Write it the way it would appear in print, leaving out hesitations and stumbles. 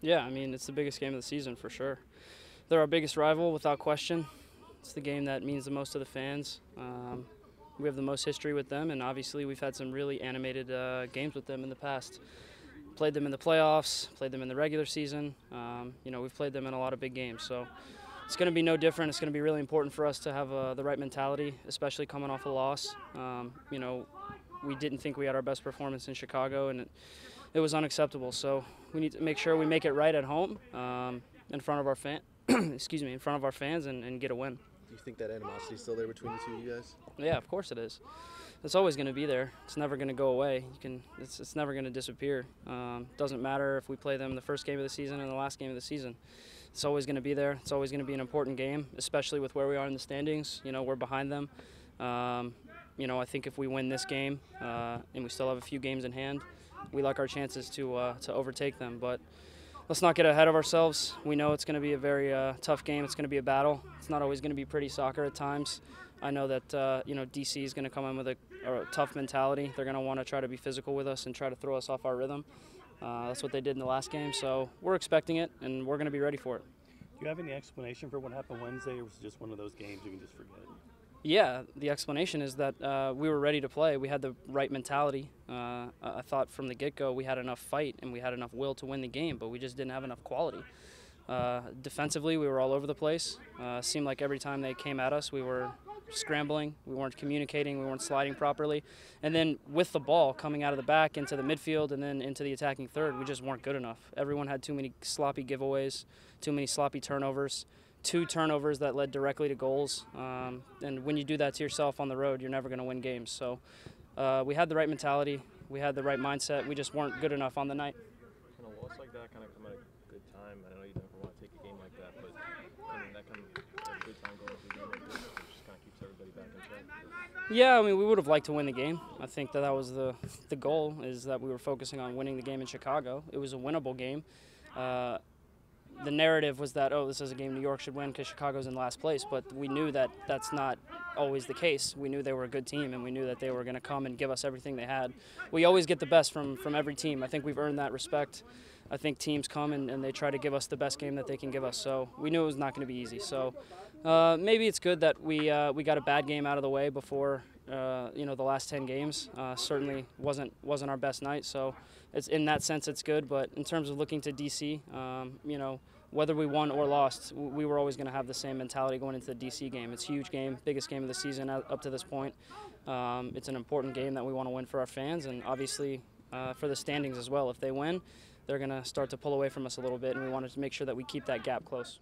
Yeah, I mean, it's the biggest game of the season for sure. They're our biggest rival without question. It's the game that means the most to the fans. We have the most history with them, and obviously we've had some really animated games with them in the past. Played them in the playoffs, played them in the regular season. We've played them in a lot of big games. So it's going to be no different. It's going to be really important for us to have the right mentality, especially coming off a loss. We didn't think we had our best performance in Chicago, and it was unacceptable. So we need to make sure we make it right at home in front of our in front of our fans and get a win. Do you think that animosity is still there between the two of you guys? Yeah, of course it is. It's always going to be there. It's never going to go away. It's never going to disappear. Doesn't matter if we play them the first game of the season and the last game of the season. It's always going to be there. It's always going to be an important game, especially with where we are in the standings. We're behind them. I think if we win this game and we still have a few games in hand, we like our chances to overtake them. But let's not get ahead of ourselves. We know it's going to be a very tough game. It's going to be a battle. It's not always going to be pretty soccer at times. I know that DC is going to come in with a tough mentality. They're going to want to try to be physical with us and try to throw us off our rhythm. That's what they did in the last game. So we're expecting it, and we're going to be ready for it. Do you have any explanation for what happened Wednesday, or was it just one of those games you can just forget? Yeah, the explanation is that we were ready to play. We had the right mentality. I thought from the get-go we had enough fight and we had enough will to win the game, but we just didn't have enough quality. Defensively, we were all over the place. Seemed like every time they came at us, we were scrambling, we weren't communicating, we weren't sliding properly. And then with the ball coming out of the back into the midfield and then into the attacking third, we just weren't good enough. Everyone had too many sloppy giveaways, too many sloppy turnovers. 2 turnovers that led directly to goals, and when you do that to yourself on the road, you're never going to win games. So we had the right mentality, we had the right mindset, we just weren't good enough on the night. Kind of loss like that kind of come at a good time. I know you never want to take a game like that, but that comes at a good time going through a game like this. It just kind of keeps everybody back in track. Yeah, I mean, we would have liked to win the game. I think that was the goal, is that we were focusing on winning the game in Chicago. It was a winnable game. The narrative was that, this is a game New York should win because Chicago's in last place, but we knew that that's not always the case. We knew they were a good team, and we knew that they were going to come and give us everything they had. We always get the best from every team. I think we've earned that respect. I think teams come and they try to give us the best game that they can give us, so we knew it was not going to be easy. So maybe it's good that we got a bad game out of the way before the last 10 games. Certainly wasn't our best night, so it's in that sense it's good. But in terms of looking to DC, whether we won or lost, we were always going to have the same mentality going into the DC game. It's a huge game, biggest game of the season up to this point. It's an important game that we want to win for our fans, and obviously for the standings as well. If they win, they're going to start to pull away from us a little bit, and we wanted to make sure that we keep that gap close.